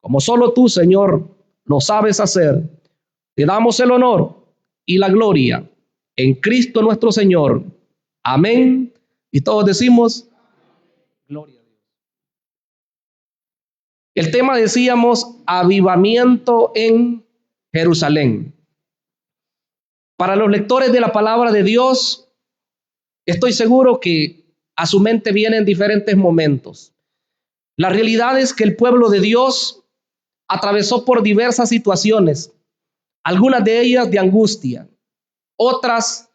como solo tú, Señor, lo sabes hacer. Te damos el honor y la gloria en Cristo nuestro Señor. Amén. Y todos decimos, gloria a Dios. El tema, decíamos, avivamiento en Jerusalén. Para los lectores de la palabra de Dios, estoy seguro que a su mente vienen diferentes momentos. La realidad es que el pueblo de Dios atravesó por diversas situaciones, algunas de ellas de angustia, otras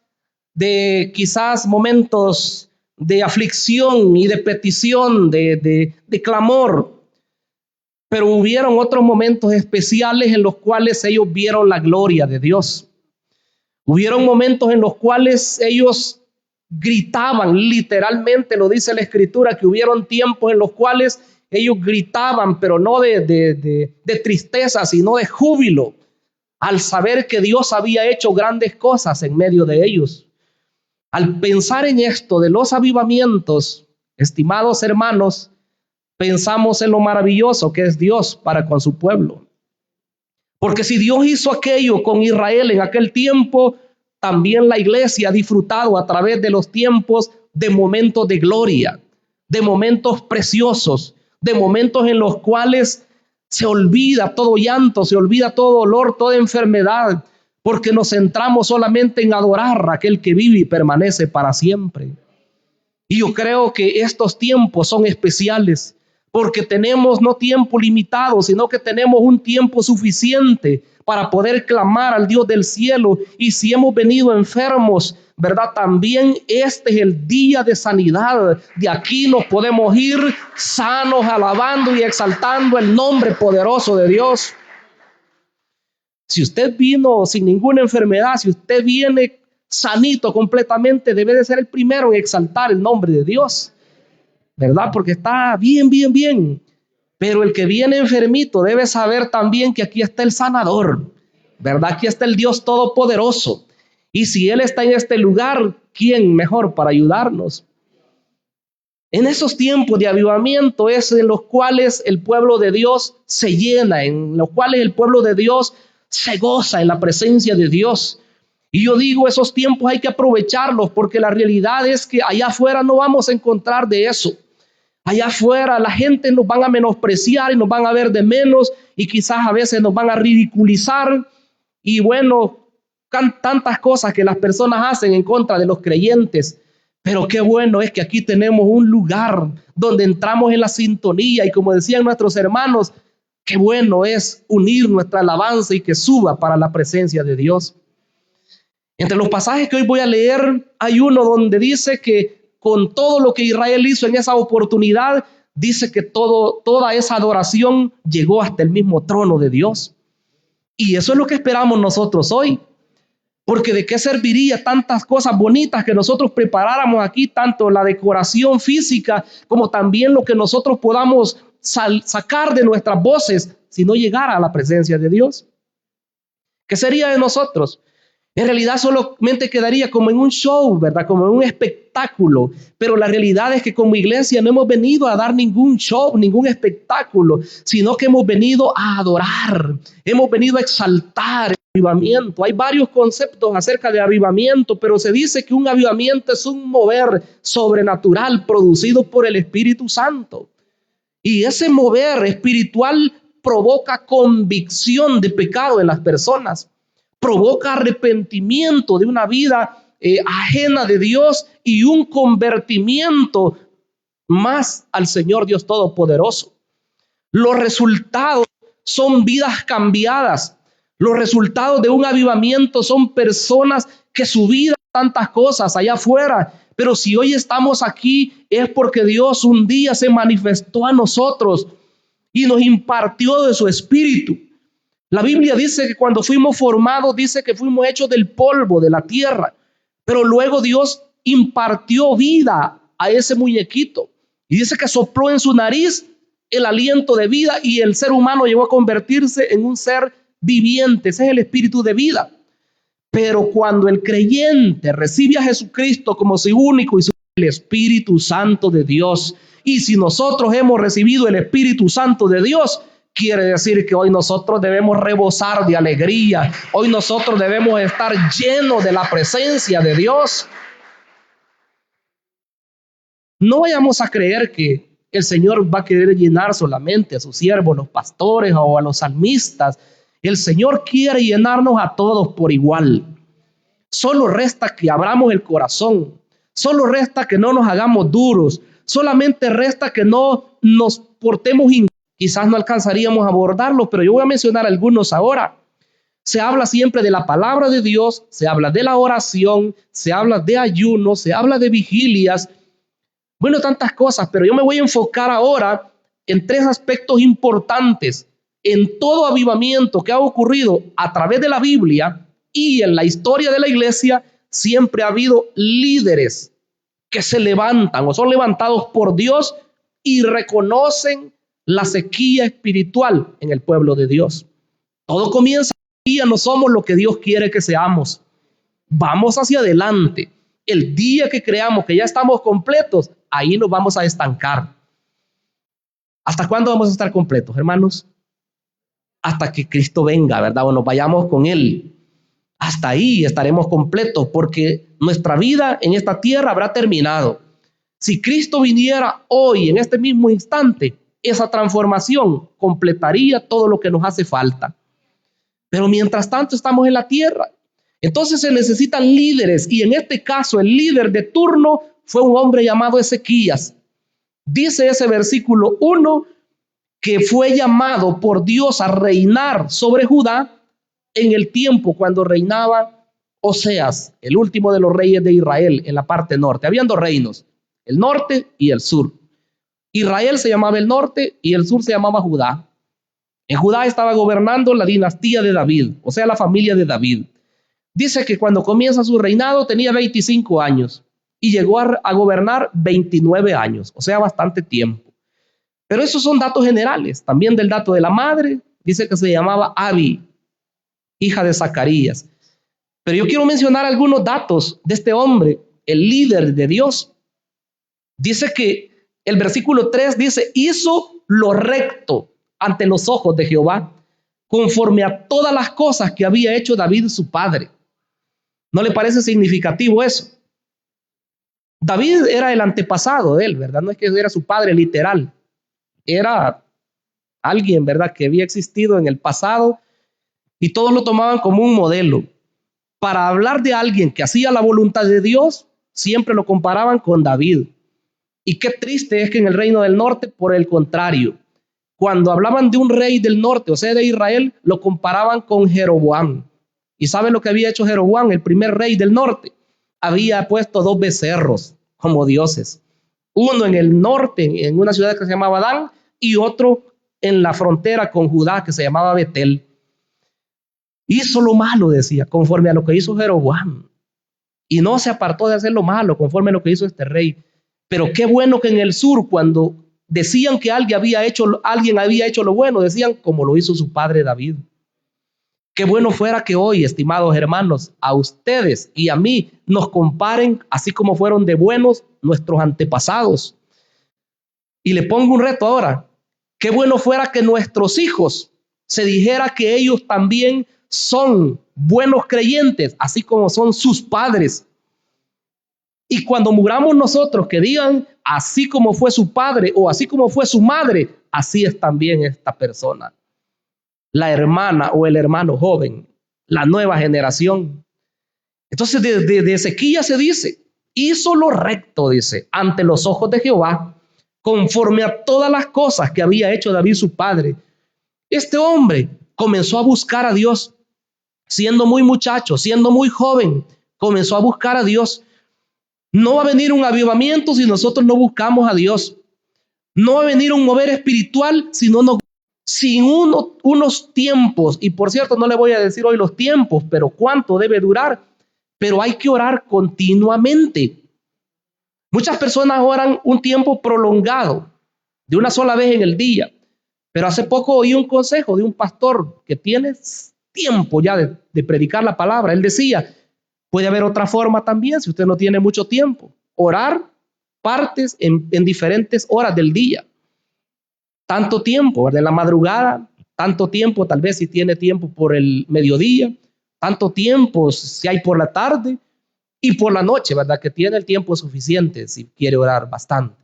de quizás momentos de aflicción y de petición, de clamor, pero hubieron otros momentos especiales en los cuales ellos vieron la gloria de Dios. Hubieron momentos en los cuales ellos gritaban, literalmente lo dice la Escritura, que hubieron tiempos en los cuales ellos gritaban, pero no de tristeza, sino de júbilo, al saber que Dios había hecho grandes cosas en medio de ellos. Al pensar en esto de los avivamientos, estimados hermanos, pensamos en lo maravilloso que es Dios para con su pueblo. Porque si Dios hizo aquello con Israel en aquel tiempo, también la iglesia ha disfrutado a través de los tiempos de momentos de gloria, de momentos preciosos, de momentos en los cuales se olvida todo llanto, se olvida todo dolor, toda enfermedad, porque nos centramos solamente en adorar a aquel que vive y permanece para siempre. Y yo creo que estos tiempos son especiales, porque tenemos no tiempo limitado, sino que tenemos un tiempo suficiente para poder clamar al Dios del cielo. Y si hemos venido enfermos, ¿verdad? También este es el día de sanidad. De aquí nos podemos ir sanos, alabando y exaltando el nombre poderoso de Dios. Si usted vino sin ninguna enfermedad, si usted viene sanito completamente, debe de ser el primero en exaltar el nombre de Dios, ¿verdad? Porque está bien. Pero el que viene enfermito debe saber también que aquí está el sanador, ¿verdad? Aquí está el Dios todopoderoso. Y si Él está en este lugar, ¿quién mejor para ayudarnos? En esos tiempos de avivamiento es en los cuales el pueblo de Dios se llena, en los cuales el pueblo de Dios se goza en la presencia de Dios. Y yo digo, esos tiempos hay que aprovecharlos, porque la realidad es que allá afuera no vamos a encontrar de eso. Allá afuera la gente nos van a menospreciar y nos van a ver de menos, y quizás a veces nos van a ridiculizar. Y bueno, tantas cosas que las personas hacen en contra de los creyentes. Pero qué bueno es que aquí tenemos un lugar donde entramos en la sintonía, y como decían nuestros hermanos, qué bueno es unir nuestra alabanza y que suba para la presencia de Dios. Entre los pasajes que hoy voy a leer, hay uno donde dice que con todo lo que Israel hizo en esa oportunidad, dice que toda esa adoración llegó hasta el mismo trono de Dios. Y eso es lo que esperamos nosotros hoy. Porque de qué serviría tantas cosas bonitas que nosotros preparáramos aquí, tanto la decoración física como también lo que nosotros podamos sacar de nuestras voces, si no llegara a la presencia de Dios. ¿Qué sería de nosotros? En realidad solamente quedaría como en un show, ¿verdad? Como en un espectáculo. Pero la realidad es que como iglesia no hemos venido a dar ningún show, ningún espectáculo, sino que hemos venido a adorar, hemos venido a exaltar el avivamiento. Hay varios conceptos acerca de avivamiento, pero se dice que un avivamiento es un mover sobrenatural producido por el Espíritu Santo. Y ese mover espiritual provoca convicción de pecado en las personas. Provoca arrepentimiento de una vida ajena de Dios y un convertimiento más al Señor Dios Todopoderoso. Los resultados son vidas cambiadas. Los resultados de un avivamiento son personas que su vida, tantas cosas allá afuera, pero si hoy estamos aquí es porque Dios un día se manifestó a nosotros y nos impartió de su espíritu. La Biblia dice que cuando fuimos formados, dice que fuimos hechos del polvo de la tierra, pero luego Dios impartió vida a ese muñequito y dice que sopló en su nariz el aliento de vida y el ser humano llegó a convertirse en un ser viviente. Ese es el espíritu de vida. Pero cuando el creyente recibe a Jesucristo como su único y su el Espíritu Santo de Dios. Y si nosotros hemos recibido el Espíritu Santo de Dios, quiere decir que hoy nosotros debemos rebosar de alegría. Hoy nosotros debemos estar llenos de la presencia de Dios. No vayamos a creer que el Señor va a querer llenar solamente a sus siervos, los pastores o a los salmistas. El Señor quiere llenarnos a todos por igual. Solo resta que abramos el corazón. Solo resta que no nos hagamos duros. Solamente resta que no nos portemos ingratos. Quizás no alcanzaríamos a abordarlos, pero yo voy a mencionar algunos ahora. Se habla siempre de la palabra de Dios, se habla de la oración, se habla de ayuno, se habla de vigilias. Bueno, tantas cosas, pero yo me voy a enfocar ahora en tres aspectos importantes en todo avivamiento que ha ocurrido a través de la Biblia y en la historia de la iglesia. Siempre ha habido líderes que se levantan o son levantados por Dios y reconocen la sequía espiritual en el pueblo de Dios. Todo comienza y no somos lo que Dios quiere que seamos. Vamos hacia adelante. El día que creamos que ya estamos completos, ahí nos vamos a estancar. ¿Hasta cuándo vamos a estar completos, hermanos? Hasta que Cristo venga, ¿verdad? O nos vayamos con Él. Hasta ahí estaremos completos, porque nuestra vida en esta tierra habrá terminado. Si Cristo viniera hoy, en este mismo instante, esa transformación completaría todo lo que nos hace falta. Pero mientras tanto estamos en la tierra. Entonces se necesitan líderes, y en este caso el líder de turno fue un hombre llamado Ezequías. Dice ese versículo 1 que fue llamado por Dios a reinar sobre Judá en el tiempo cuando reinaba Oseas, el último de los reyes de Israel en la parte norte. Habían dos reinos, el norte y el sur. Israel se llamaba el norte y el sur se llamaba Judá. En Judá estaba gobernando la dinastía de David, o sea, la familia de David. Dice que cuando comienza su reinado tenía 25 años y llegó a gobernar 29 años, o sea, bastante tiempo. Pero esos son datos generales. También del dato de la madre, dice que se llamaba Abi, hija de Zacarías. Pero yo quiero mencionar algunos datos de este hombre, el líder de Dios. Dice que el versículo 3 dice, hizo lo recto ante los ojos de Jehová, conforme a todas las cosas que había hecho David su padre. ¿No le parece significativo eso? David era el antepasado de él, ¿verdad? No es que era su padre literal. Era alguien, ¿verdad?, que había existido en el pasado y todos lo tomaban como un modelo. Para hablar de alguien que hacía la voluntad de Dios, siempre lo comparaban con David. Y qué triste es que en el reino del norte, por el contrario, cuando hablaban de un rey del norte, o sea, de Israel, lo comparaban con Jeroboam. ¿Y saben lo que había hecho Jeroboam, el primer rey del norte? Había puesto 2 becerros como dioses. Uno en el norte, en una ciudad que se llamaba Dan, y otro en la frontera con Judá, que se llamaba Betel. Hizo lo malo, decía, conforme a lo que hizo Jeroboam. Y no se apartó de hacer lo malo, conforme a lo que hizo este rey. Pero qué bueno que en el sur, cuando decían que alguien había hecho lo bueno, decían como lo hizo su padre David. Qué bueno fuera que hoy, estimados hermanos, a ustedes y a mí nos comparen así como fueron de buenos nuestros antepasados. Y le pongo un reto ahora. Qué bueno fuera que nuestros hijos se dijera que ellos también son buenos creyentes, así como son sus padres. Y cuando muramos nosotros, que digan, así como fue su padre o así como fue su madre, así es también esta persona. La hermana o el hermano joven, la nueva generación. Entonces de Ezequías se dice, hizo lo recto, dice, ante los ojos de Jehová, conforme a todas las cosas que había hecho David su padre. Este hombre comenzó a buscar a Dios, siendo muy muchacho, siendo muy joven, comenzó a buscar a Dios. No va a venir un avivamiento si nosotros no buscamos a Dios. No va a venir un mover espiritual si no nos... Sin unos tiempos, y por cierto no le voy a decir hoy los tiempos, pero cuánto debe durar, pero hay que orar continuamente. Muchas personas oran un tiempo prolongado, de una sola vez en el día, pero hace poco oí un consejo de un pastor que tiene tiempo ya de predicar la palabra. Él decía, puede haber otra forma también si usted no tiene mucho tiempo, orar partes en diferentes horas del día. Tanto tiempo, ¿verdad? En la madrugada, tanto tiempo, tal vez si tiene tiempo por el mediodía, tanto tiempo si hay por la tarde y por la noche, ¿verdad? Que tiene el tiempo suficiente si quiere orar bastante.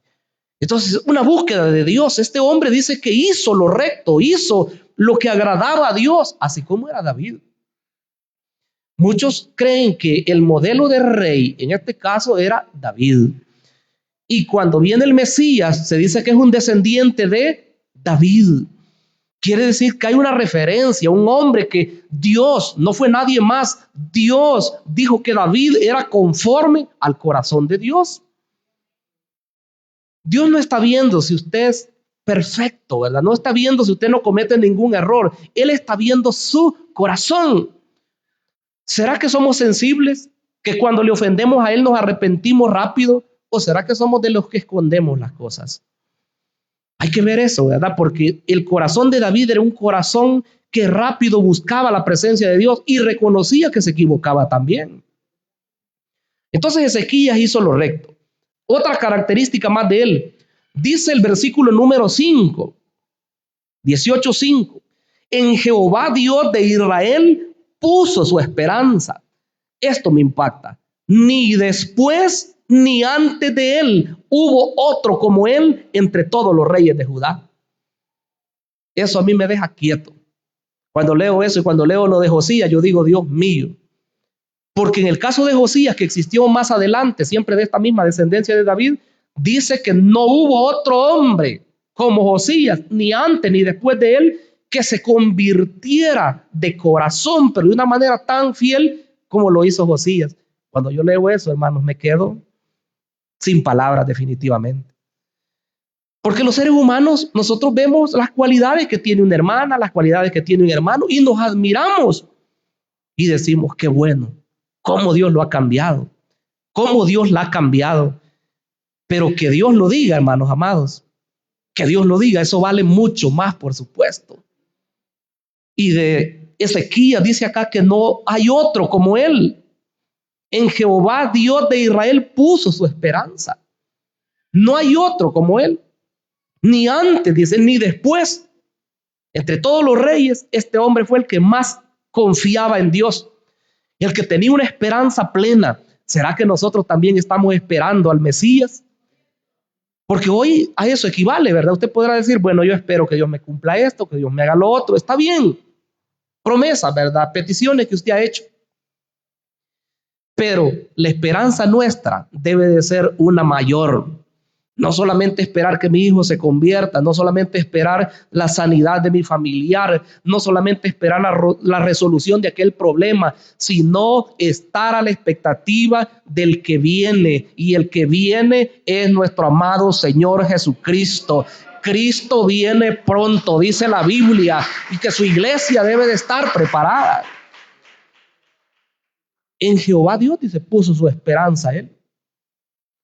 Entonces, una búsqueda de Dios. Este hombre dice que hizo lo recto, hizo lo que agradaba a Dios, así como era David. Muchos creen que el modelo de rey, en este caso, era David. Y cuando viene el Mesías, se dice que es un descendiente de David. Quiere decir que hay una referencia, un hombre que Dios, no fue nadie más, Dios dijo que David era conforme al corazón de Dios. Dios no está viendo si usted es perfecto, ¿verdad? No está viendo si usted no comete ningún error. Él está viendo su corazón. ¿Será que somos sensibles? ¿Que cuando le ofendemos a Él nos arrepentimos rápido? ¿O será que somos de los que escondemos las cosas? Hay que ver eso, ¿verdad? Porque el corazón de David era un corazón que rápido buscaba la presencia de Dios y reconocía que se equivocaba también. Entonces Ezequías hizo lo recto. Otra característica más de él, dice el versículo número 5, 18:5, en Jehová Dios de Israel puso su esperanza. Esto me impacta. Ni después ni antes de él hubo otro como él entre todos los reyes de Judá. Eso a mí me deja quieto. Cuando leo eso y cuando leo lo de Josías, yo digo, Dios mío. Porque en el caso de Josías, que existió más adelante, siempre de esta misma descendencia de David, dice que no hubo otro hombre como Josías, ni antes ni después de él, que se convirtiera de corazón, pero de una manera tan fiel como lo hizo Josías. Cuando yo leo eso, hermanos, me quedo sin palabras definitivamente. Porque los seres humanos, nosotros vemos las cualidades que tiene una hermana, las cualidades que tiene un hermano, y nos admiramos y decimos, qué bueno, cómo Dios lo ha cambiado, cómo Dios la ha cambiado. Pero que Dios lo diga, hermanos amados, que Dios lo diga, eso vale mucho más, por supuesto. Y de Ezequías dice acá que no hay otro como él. En Jehová Dios de Israel puso su esperanza. No hay otro como él. Ni antes, dice, ni después. Entre todos los reyes, este hombre fue el que más confiaba en Dios, el que tenía una esperanza plena. ¿Será que nosotros también estamos esperando al Mesías? Porque hoy a eso equivale, ¿verdad? Usted podrá decir, bueno, yo espero que Dios me cumpla esto, que Dios me haga lo otro. Está bien. Promesas, ¿verdad? Peticiones que usted ha hecho. Pero la esperanza nuestra debe de ser una mayor. No solamente esperar que mi hijo se convierta, no solamente esperar la sanidad de mi familiar, no solamente esperar la resolución de aquel problema, sino estar a la expectativa del que viene. Y el que viene es nuestro amado Señor Jesucristo. Cristo viene pronto, dice la Biblia, y que su iglesia debe de estar preparada. En Jehová Dios, dice, puso su esperanza Él.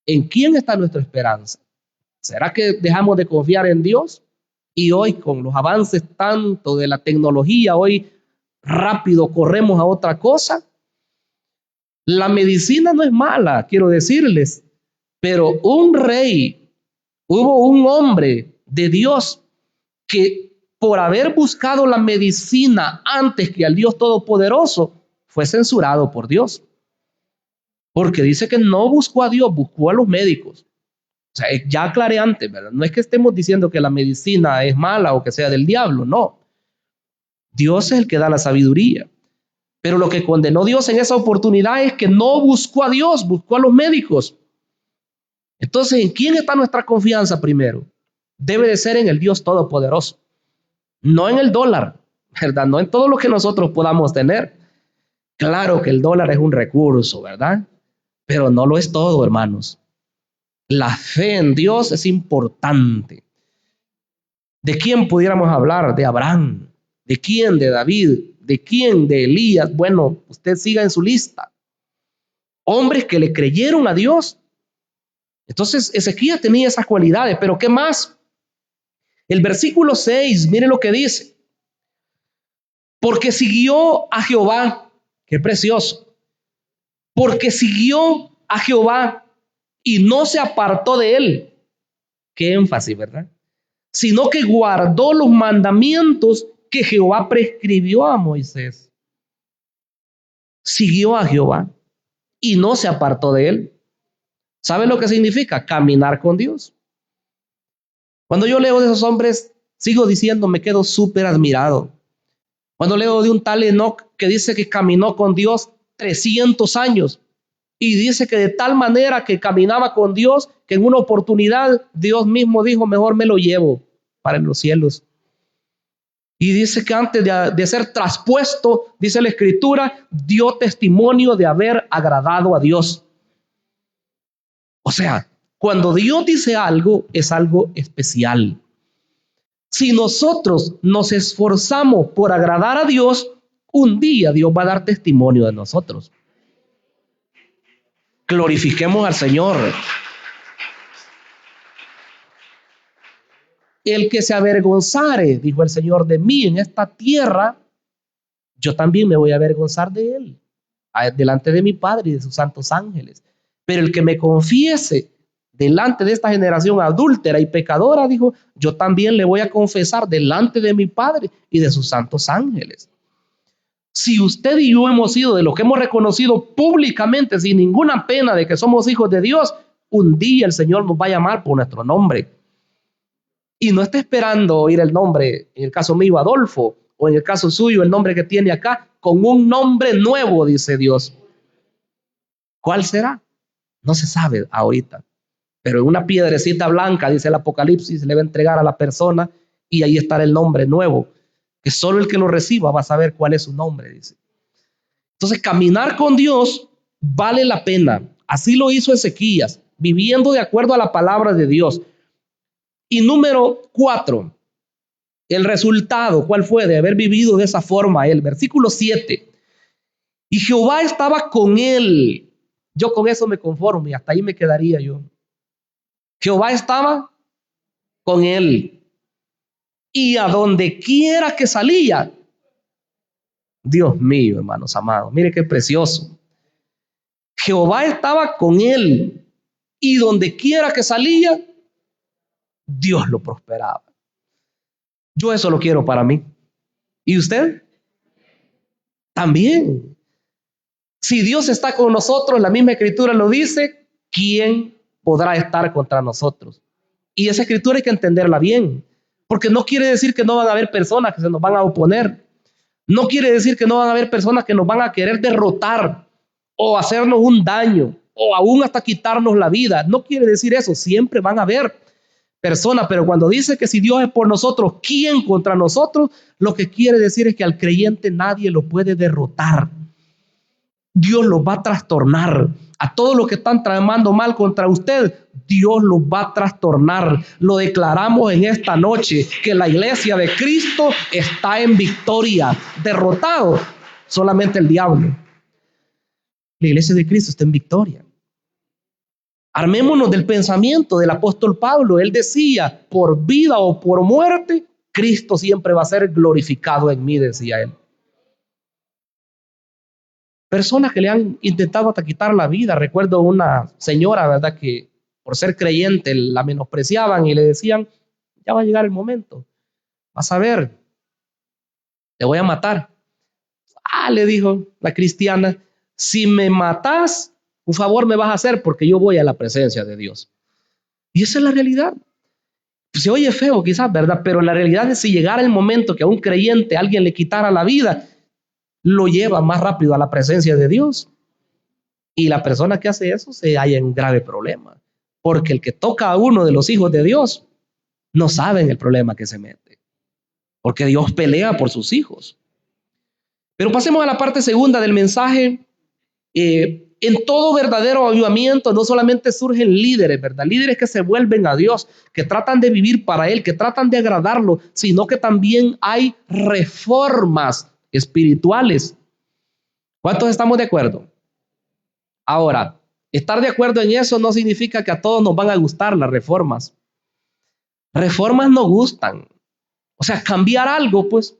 ¿En quién está nuestra esperanza? ¿Será que dejamos de confiar en Dios? Y hoy, con los avances tanto de la tecnología, hoy rápido corremos a otra cosa. La medicina no es mala, quiero decirles, pero un rey, hubo un hombre de Dios que por haber buscado la medicina antes que al Dios Todopoderoso, fue censurado por Dios. Porque dice que no buscó a Dios, buscó a los médicos. O sea, ya aclaré antes, ¿verdad? No es que estemos diciendo que la medicina es mala o que sea del diablo, no. Dios es el que da la sabiduría. Pero lo que condenó Dios en esa oportunidad es que no buscó a Dios, buscó a los médicos. Entonces, ¿en quién está nuestra confianza primero? Debe de ser en el Dios Todopoderoso. No en el dólar, ¿verdad? No en todo lo que nosotros podamos tener. Claro que el dólar es un recurso, ¿verdad? Pero no lo es todo, hermanos. La fe en Dios es importante. ¿De quién pudiéramos hablar? De Abraham. ¿De quién? De David. ¿De quién? De Elías. Bueno, usted siga en su lista. Hombres que le creyeron a Dios. Entonces, Ezequías tenía esas cualidades, pero ¿qué más? El versículo 6, mire lo que dice. Porque siguió a Jehová. Qué precioso. Porque siguió a Jehová y no se apartó de él. Qué énfasis, ¿verdad? Sino que guardó los mandamientos que Jehová prescribió a Moisés. Siguió a Jehová y no se apartó de él. ¿Saben lo que significa? Caminar con Dios. Cuando yo leo de esos hombres, sigo diciendo, me quedo súper admirado. Cuando leo de un tal Enoc que dice que caminó con Dios 300 años y dice que de tal manera que caminaba con Dios que en una oportunidad Dios mismo dijo, mejor me lo llevo para los cielos. Y dice que antes de ser traspuesto, dice la Escritura, dio testimonio de haber agradado a Dios. O sea, cuando Dios dice algo, es algo especial. Si nosotros nos esforzamos por agradar a Dios, un día Dios va a dar testimonio de nosotros. Glorifiquemos al Señor. El que se avergonzare, dijo el Señor, de mí en esta tierra, yo también me voy a avergonzar de él, delante de mi Padre y de sus santos ángeles. Pero el que me confiese delante de esta generación adúltera y pecadora, dijo, yo también le voy a confesar delante de mi Padre y de sus santos ángeles. Si usted y yo hemos sido de los que hemos reconocido públicamente sin ninguna pena de que somos hijos de Dios, un día el Señor nos va a llamar por nuestro nombre. Y no está esperando oír el nombre, en el caso mío, Adolfo, o en el caso suyo, el nombre que tiene acá, con un nombre nuevo, dice Dios. ¿Cuál será? No se sabe ahorita. Pero en una piedrecita blanca, dice el Apocalipsis, se le va a entregar a la persona y ahí estará el nombre nuevo, que solo el que lo reciba va a saber cuál es su nombre, dice. Entonces, caminar con Dios vale la pena. Así lo hizo Ezequías, viviendo de acuerdo a la palabra de Dios. Y número 4, el resultado, ¿cuál fue de haber vivido de esa forma él? Versículo 7. Y Jehová estaba con él. Yo con eso me conformo y hasta ahí me quedaría yo. Jehová estaba con él. Y a donde quiera que salía, Dios mío, hermanos amados, mire qué precioso. Jehová estaba con él. Y donde quiera que salía, Dios lo prosperaba. Yo eso lo quiero para mí. ¿Y usted? También. Si Dios está con nosotros, la misma escritura lo dice, ¿quién podrá estar contra nosotros? Y esa escritura hay que entenderla bien, porque no quiere decir que no van a haber personas que se nos van a oponer. No quiere decir que no van a haber personas que nos van a querer derrotar o hacernos un daño o aún hasta quitarnos la vida. No quiere decir eso, siempre van a haber personas, pero cuando dice que si Dios es por nosotros, ¿quién contra nosotros? Lo que quiere decir es que al creyente nadie lo puede derrotar. Dios los va a trastornar. A todos los que están tramando mal contra usted, Dios los va a trastornar. Lo declaramos en esta noche, que la iglesia de Cristo está en victoria. Derrotado solamente el diablo. La iglesia de Cristo está en victoria. Armémonos del pensamiento del apóstol Pablo. Él decía, por vida o por muerte, Cristo siempre va a ser glorificado en mí, decía él. Personas que le han intentado hasta quitar la vida. Recuerdo una señora, ¿verdad?, que por ser creyente la menospreciaban y le decían, ya va a llegar el momento, vas a ver, te voy a matar. Le dijo la cristiana, si me matas, un favor me vas a hacer porque yo voy a la presencia de Dios. Y esa es la realidad. Se oye feo quizás, ¿verdad? Pero la realidad es, si llegara el momento que a un creyente alguien le quitara la vida, lo lleva más rápido a la presencia de Dios. Y la persona que hace eso se halla en grave problema, porque el que toca a uno de los hijos de Dios no sabe en el problema que se mete, porque Dios pelea por sus hijos. Pero pasemos a la parte segunda del mensaje. En todo verdadero avivamiento no solamente surgen líderes, ¿verdad? Líderes que se vuelven a Dios, que tratan de vivir para Él, que tratan de agradarlo, sino que también hay reformas espirituales. ¿Cuántos estamos de acuerdo? Ahora, estar de acuerdo en eso no significa que a todos nos van a gustar las reformas. Reformas nos gustan. O sea, cambiar algo, pues,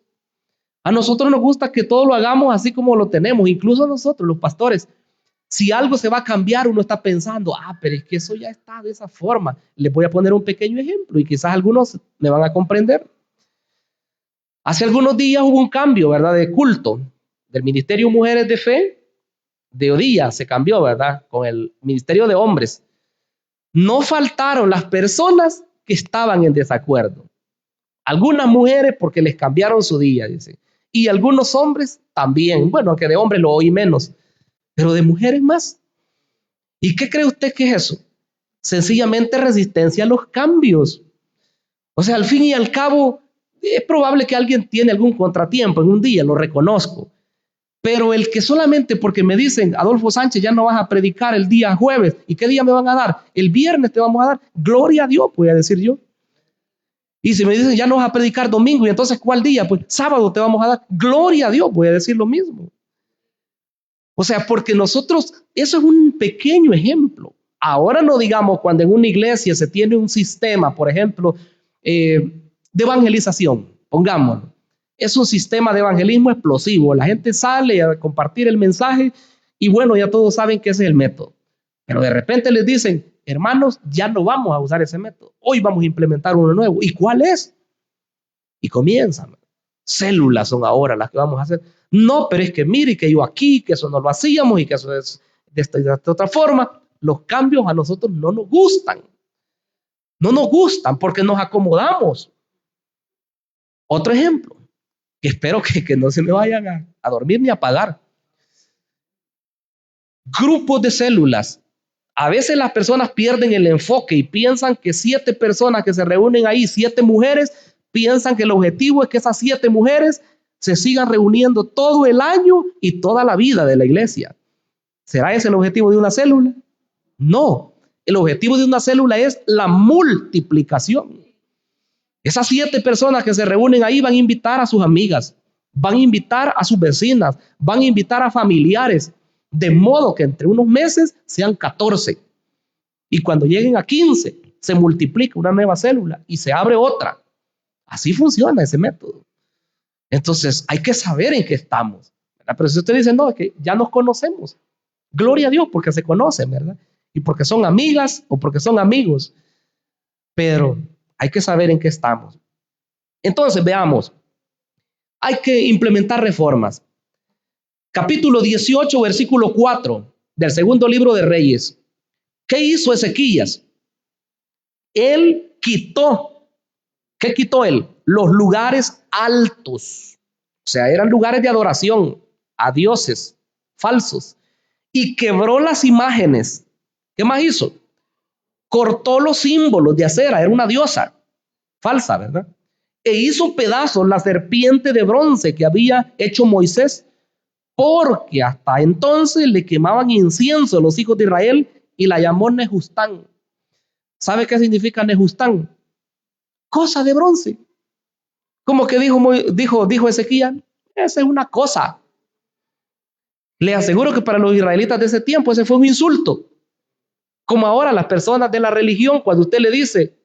a nosotros nos gusta que todo lo hagamos así como lo tenemos, incluso nosotros, los pastores. Si algo se va a cambiar, uno está pensando, pero es que eso ya está de esa forma. Les voy a poner un pequeño ejemplo y quizás algunos me van a comprender. Hace algunos días hubo un cambio, ¿verdad? De culto del Ministerio Mujeres de Fe. De Odía se cambió, ¿verdad? Con el Ministerio de Hombres. No faltaron las personas que estaban en desacuerdo. Algunas mujeres porque les cambiaron su día, dice. Y algunos hombres también. Bueno, aunque de hombres lo oí menos, pero de mujeres más. ¿Y qué cree usted que es eso? Sencillamente resistencia a los cambios. O sea, al fin y al cabo, es probable que alguien tiene algún contratiempo en un día, lo reconozco. Pero el que solamente porque me dicen, Adolfo Sánchez, ya no vas a predicar el día jueves, ¿y qué día me van a dar? El viernes te vamos a dar, gloria a Dios, voy a decir yo. Y si me dicen, ya no vas a predicar domingo, ¿y entonces cuál día? Pues sábado te vamos a dar, gloria a Dios, voy a decir lo mismo. O sea, porque nosotros, eso es un pequeño ejemplo. Ahora no digamos cuando en una iglesia se tiene un sistema, por ejemplo, de evangelización, pongámoslo. Es un sistema de evangelismo explosivo. La gente sale a compartir el mensaje y bueno, ya todos saben que ese es el método. Pero de repente les dicen, hermanos, ya no vamos a usar ese método. Hoy vamos a implementar uno nuevo. ¿Y cuál es? Y comienzan. Células son ahora las que vamos a hacer. No, pero es que mire que yo aquí, que eso no lo hacíamos y que eso es de esta y de otra forma. Los cambios a nosotros no nos gustan. No nos gustan porque nos acomodamos. Otro ejemplo, que espero que no se me vayan a dormir ni a apagar. Grupos de células. A veces las personas pierden el enfoque y piensan que 7 personas que se reúnen ahí, 7 mujeres, piensan que el objetivo es que esas 7 mujeres se sigan reuniendo todo el año y toda la vida de la iglesia. ¿Será ese el objetivo de una célula? No. El objetivo de una célula es la multiplicación. Esas 7 personas que se reúnen ahí van a invitar a sus amigas, van a invitar a sus vecinas, van a invitar a familiares, de modo que entre unos meses sean 14. Y cuando lleguen a 15, se multiplica una nueva célula y se abre otra. Así funciona ese método. Entonces hay que saber en qué estamos, ¿verdad? Pero si usted dice, no, es que ya nos conocemos, gloria a Dios porque se conocen, ¿verdad? Y porque son amigas o porque son amigos. Pero hay que saber en qué estamos. Entonces, veamos, hay que implementar reformas. Capítulo 18, versículo 4 del segundo libro de Reyes. ¿Qué hizo Ezequías? Él quitó, ¿qué quitó él? Los lugares altos. O sea, eran lugares de adoración a dioses falsos. Y quebró las imágenes. ¿Qué más hizo? Cortó los símbolos de acera, era una diosa falsa, ¿verdad? E hizo pedazos la serpiente de bronce que había hecho Moisés, porque hasta entonces le quemaban incienso a los hijos de Israel y la llamó Nejustán. ¿Sabe qué significa Nejustán? Cosa de bronce. Como que dijo Ezequiel, esa es una cosa. Le aseguro que para los israelitas de ese tiempo ese fue un insulto. Como ahora las personas de la religión, cuando usted le dice,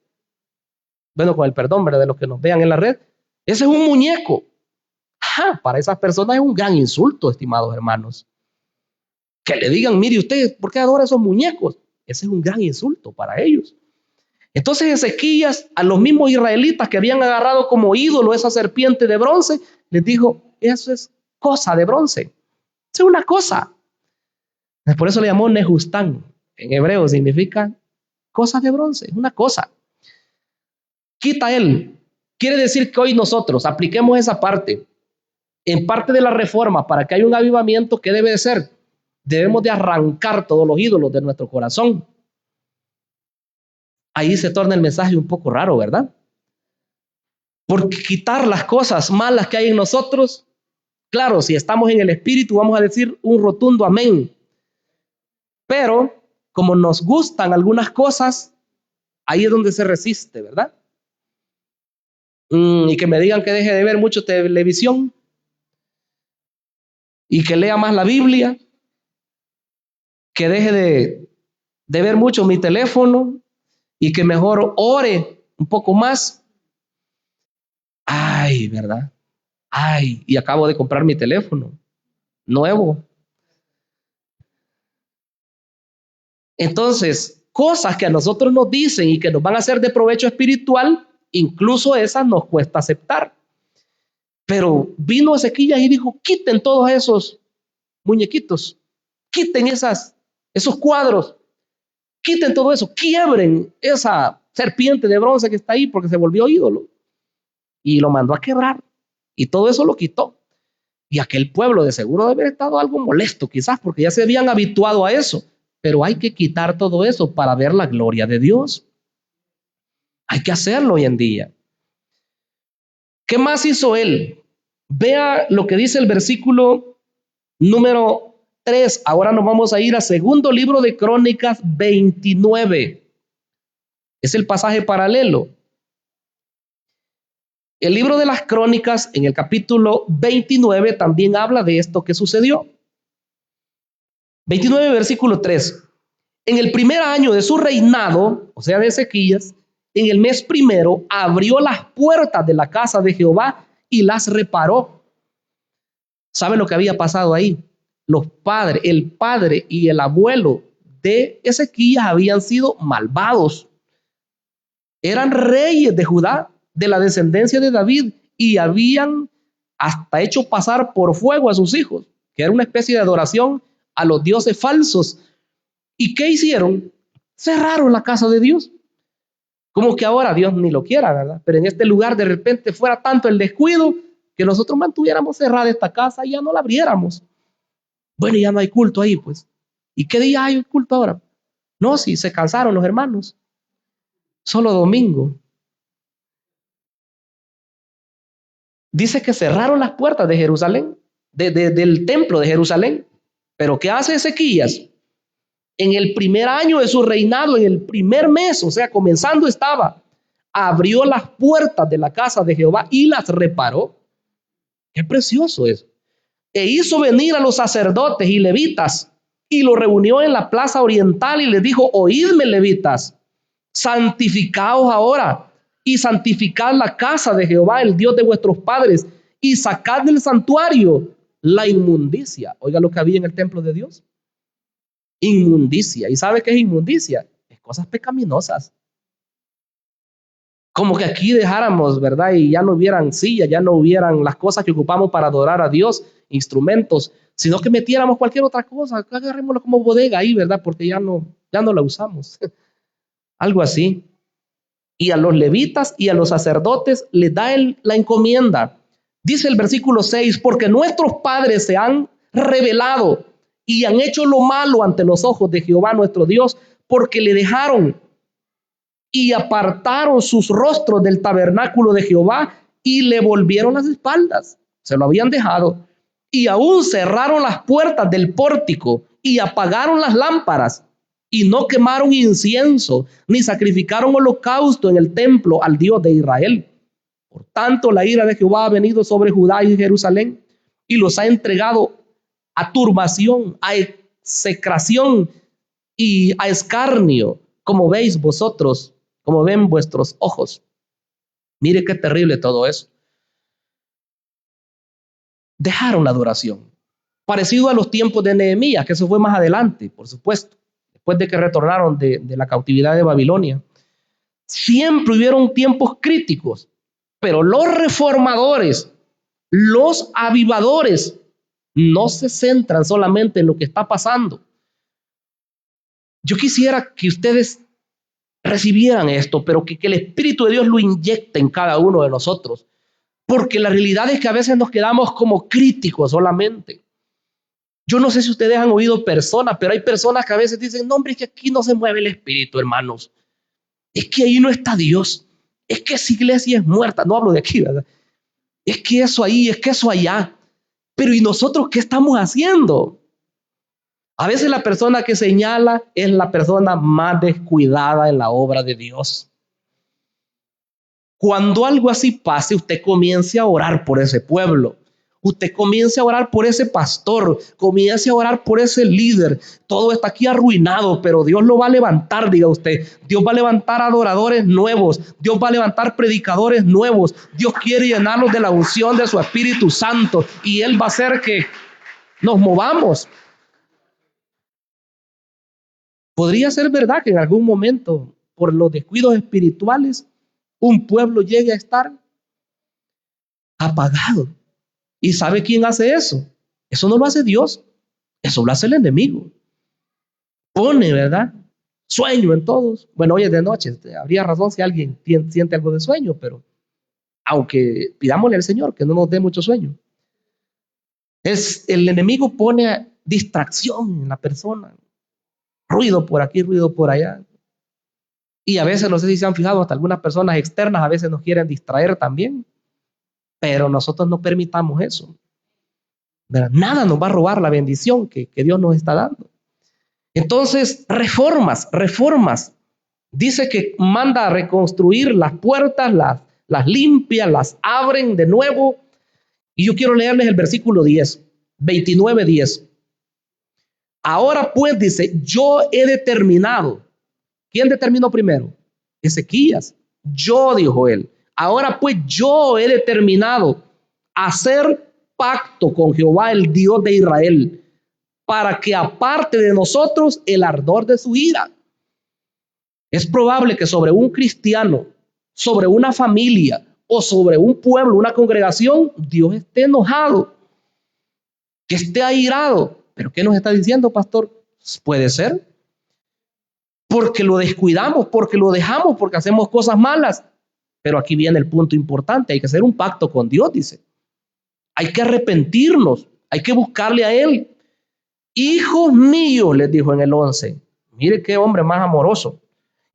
bueno, con el perdón, ¿verdad?, de los que nos vean en la red, ese es un muñeco. Para esas personas es un gran insulto, estimados hermanos. Que le digan, mire usted, ¿por qué adora esos muñecos? Ese es un gran insulto para ellos. Entonces Ezequías, a los mismos israelitas que habían agarrado como ídolo esa serpiente de bronce, les dijo, eso es cosa de bronce. Eso es una cosa. Por eso le llamó Nejustán. En hebreo significa cosa de bronce, es una cosa. Quita él. Quiere decir que hoy nosotros apliquemos esa parte. En parte de la reforma, para que haya un avivamiento, ¿qué debe de ser? Debemos de arrancar todos los ídolos de nuestro corazón. Ahí se torna el mensaje un poco raro, ¿verdad? Porque quitar las cosas malas que hay en nosotros, claro, si estamos en el Espíritu, vamos a decir un rotundo amén. Pero como nos gustan algunas cosas, ahí es donde se resiste, ¿verdad? Y que me digan que deje de ver mucho televisión y que lea más la Biblia, que deje de ver mucho mi teléfono y que mejor ore un poco más. Ay, ¿verdad? Ay, y acabo de comprar mi teléfono nuevo. Entonces, cosas que a nosotros nos dicen y que nos van a hacer de provecho espiritual, incluso esas nos cuesta aceptar. Pero vino Ezequías y dijo, quiten todos esos muñequitos, quiten esos cuadros, quiten todo eso, quiebren esa serpiente de bronce que está ahí porque se volvió ídolo. Y lo mandó a quebrar y todo eso lo quitó. Y aquel pueblo de seguro debe haber estado algo molesto quizás porque ya se habían habituado a eso. Pero hay que quitar todo eso para ver la gloria de Dios. Hay que hacerlo hoy en día. ¿Qué más hizo él? Vea lo que dice el versículo número 3. Ahora nos vamos a ir a segundo libro de Crónicas 29. Es el pasaje paralelo. El libro de las Crónicas en el capítulo 29 también habla de esto que sucedió. 29 versículo 3. En el primer año de su reinado, o sea de Ezequías, en el mes primero abrió las puertas de la casa de Jehová y las reparó. ¿Sabe lo que había pasado ahí? El padre y el abuelo de Ezequías habían sido malvados. Eran reyes de Judá, de la descendencia de David, y habían hasta hecho pasar por fuego a sus hijos, que era una especie de adoración a los dioses falsos. ¿Y qué hicieron? Cerraron la casa de Dios. Como que ahora Dios ni lo quiera, ¿verdad? Pero en este lugar de repente fuera tanto el descuido que nosotros mantuviéramos cerrada esta casa y ya no la abriéramos. Bueno, ya no hay culto ahí, pues. ¿Y qué día hay culto ahora? No, si se cansaron los hermanos. Solo domingo. Dice que cerraron las puertas de Jerusalén, del templo de Jerusalén. Pero ¿qué hace Ezequías? En el primer año de su reinado, en el primer mes, o sea, comenzando estaba, abrió las puertas de la casa de Jehová y las reparó. Qué precioso es. E hizo venir a los sacerdotes y levitas y los reunió en la plaza oriental y les dijo, oídme levitas, santificaos ahora y santificad la casa de Jehová, el Dios de vuestros padres, y sacad del santuario la inmundicia. Oiga lo que había en el templo de Dios. Inmundicia. ¿Y sabe qué es inmundicia? Es cosas pecaminosas. Como que aquí dejáramos, ¿verdad? Y ya no hubieran sillas, ya no hubieran las cosas que ocupamos para adorar a Dios, instrumentos, sino que metiéramos cualquier otra cosa, agarrémoslo como bodega ahí, ¿verdad? Porque ya no la usamos. Algo así. Y a los levitas y a los sacerdotes les da la encomienda. Dice el versículo 6, porque nuestros padres se han rebelado y han hecho lo malo ante los ojos de Jehová nuestro Dios, porque le dejaron y apartaron sus rostros del tabernáculo de Jehová y le volvieron las espaldas. Se lo habían dejado. Y aún cerraron las puertas del pórtico y apagaron las lámparas y no quemaron incienso ni sacrificaron holocausto en el templo al Dios de Israel. Por tanto, la ira de Jehová ha venido sobre Judá y Jerusalén y los ha entregado a turbación, a execración y a escarnio, como veis vosotros, como ven vuestros ojos. Mire qué terrible todo eso. Dejaron la adoración. Parecido a los tiempos de Nehemías, que eso fue más adelante, por supuesto, después de que retornaron de la cautividad de Babilonia. Siempre hubieron tiempos críticos, pero los reformadores, los avivadores, no se centran solamente en lo que está pasando. Yo quisiera que ustedes recibieran esto, pero que el Espíritu de Dios lo inyecte en cada uno de nosotros, porque la realidad es que a veces nos quedamos como críticos solamente. Yo no sé si ustedes han oído personas, pero hay personas que a veces dicen, no hombre, es que aquí no se mueve el Espíritu, hermanos, es que ahí no está Dios, es que esa iglesia es muerta, no hablo de aquí, ¿verdad? Es que eso ahí, es que eso allá, pero ¿y nosotros qué estamos haciendo? A veces la persona que señala es la persona más descuidada en la obra de Dios. Cuando algo así pase, usted comience a orar por ese pueblo. Usted comience a orar por ese pastor, comience a orar por ese líder. Todo está aquí arruinado, pero Dios lo va a levantar, diga usted. Dios va a levantar adoradores nuevos. Dios va a levantar predicadores nuevos. Dios quiere llenarlos de la unción de su Espíritu Santo y Él va a hacer que nos movamos. Podría ser verdad que en algún momento, por los descuidos espirituales, un pueblo llegue a estar apagado. ¿Y sabe quién hace eso? Eso no lo hace Dios, eso lo hace el enemigo. Pone, ¿verdad? Sueño en todos. Bueno, hoy es de noche, habría razón si alguien siente algo de sueño, pero aunque pidámosle al Señor que no nos dé mucho sueño. El enemigo pone distracción en la persona, ruido por aquí, ruido por allá. Y a veces, no sé si se han fijado, hasta algunas personas externas a veces nos quieren distraer también, pero nosotros no permitamos eso. ¿Verdad? Nada nos va a robar la bendición que Dios nos está dando. Entonces, reformas. Dice que manda a reconstruir las puertas, las limpia, las abren de nuevo. Y yo quiero leerles el versículo 10, 29:10. Ahora pues, dice, yo he determinado. ¿Quién determinó primero? Ezequías. Yo, dijo él. Ahora pues yo he determinado hacer pacto con Jehová, el Dios de Israel, para que aparte de nosotros el ardor de su ira. Es probable que sobre un cristiano, sobre una familia o sobre un pueblo, una congregación, Dios esté enojado, que esté airado. ¿Pero qué nos está diciendo, pastor? Puede ser porque lo descuidamos, porque lo dejamos, porque hacemos cosas malas. Pero aquí viene el punto importante, hay que hacer un pacto con Dios, dice. Hay que arrepentirnos, hay que buscarle a Él. Hijos míos, les dijo en el 11. Mire qué hombre más amoroso.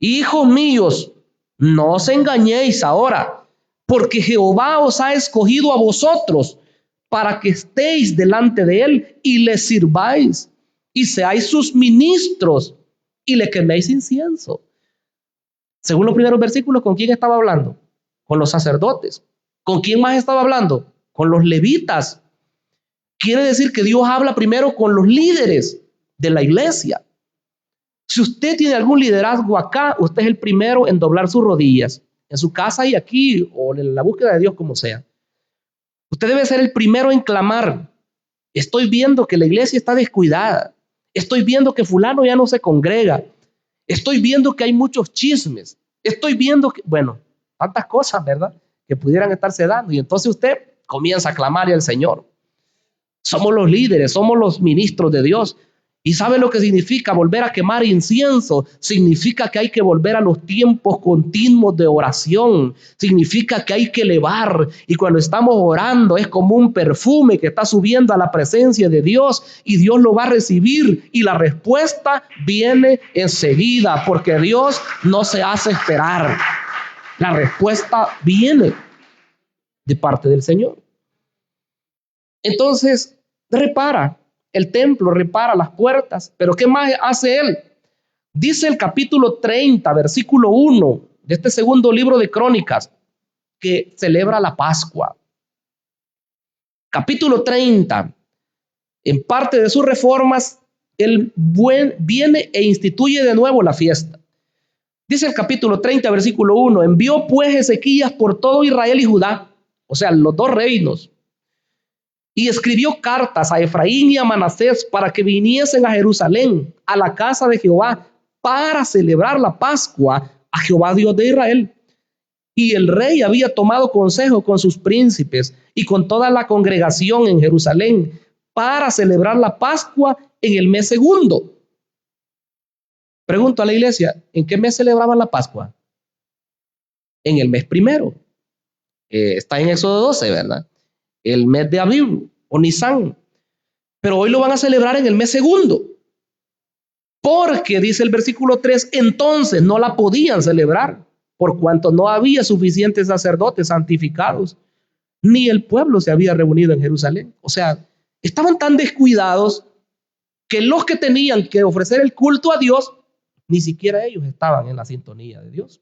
Hijos míos, no os engañéis ahora, porque Jehová os ha escogido a vosotros para que estéis delante de Él y le sirváis y seáis sus ministros y le queméis incienso. Según los primeros versículos, ¿con quién estaba hablando? Con los sacerdotes. ¿Con quién más estaba hablando? Con los levitas. Quiere decir que Dios habla primero con los líderes de la iglesia. Si usted tiene algún liderazgo acá, usted es el primero en doblar sus rodillas, en su casa y aquí, o en la búsqueda de Dios, como sea. Usted debe ser el primero en clamar. Estoy viendo que la iglesia está descuidada. Estoy viendo que fulano ya no se congrega. Estoy viendo que hay muchos chismes. Estoy viendo que, bueno, tantas cosas, ¿verdad?, que pudieran estarse dando. Y entonces usted comienza a clamarle al Señor. Somos los líderes, somos los ministros de Dios. ¿Y sabe lo que significa volver a quemar incienso? Significa que hay que volver a los tiempos continuos de oración. Significa que hay que elevar. Y cuando estamos orando es como un perfume que está subiendo a la presencia de Dios y Dios lo va a recibir. Y la respuesta viene enseguida porque Dios no se hace esperar. La respuesta viene de parte del Señor. Entonces, repara el templo, repara las puertas, pero ¿qué más hace él? Dice el capítulo 30, versículo 1 de este segundo libro de Crónicas, que celebra la Pascua. Capítulo 30, en parte de sus reformas, él viene e instituye de nuevo la fiesta. Dice el capítulo 30, versículo 1, envió pues Ezequías por todo Israel y Judá, o sea, los dos reinos, y escribió cartas a Efraín y a Manasés para que viniesen a Jerusalén, a la casa de Jehová, para celebrar la Pascua a Jehová Dios de Israel. Y el rey había tomado consejo con sus príncipes y con toda la congregación en Jerusalén para celebrar la Pascua en el mes segundo. Pregunto a la iglesia, ¿en qué mes celebraban la Pascua? En el mes primero. Está en Éxodo 12, ¿verdad? El mes de Abib o Nisán. Pero hoy lo van a celebrar en el mes segundo. Porque, dice el versículo 3, entonces no la podían celebrar, por cuanto no había suficientes sacerdotes santificados, ni el pueblo se había reunido en Jerusalén. O sea, estaban tan descuidados que los que tenían que ofrecer el culto a Dios, ni siquiera ellos estaban en la sintonía de Dios.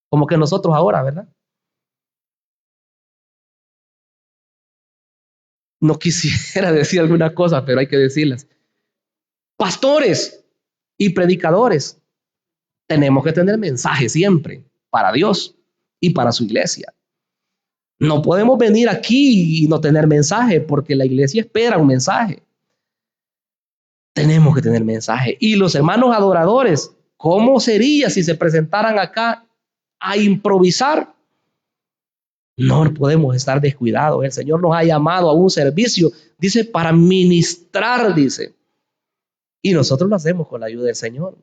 Como que nosotros ahora, ¿verdad? No quisiera decir alguna cosa, pero hay que decirlas. Pastores y predicadores, tenemos que tener mensaje siempre para Dios y para su iglesia. No podemos venir aquí y no tener mensaje porque la iglesia espera un mensaje. Tenemos que tener mensaje. Y los hermanos adoradores, ¿cómo sería si se presentaran acá a improvisar? No podemos estar descuidados. El Señor nos ha llamado a un servicio, dice, para ministrar, dice. Y nosotros lo hacemos con la ayuda del Señor.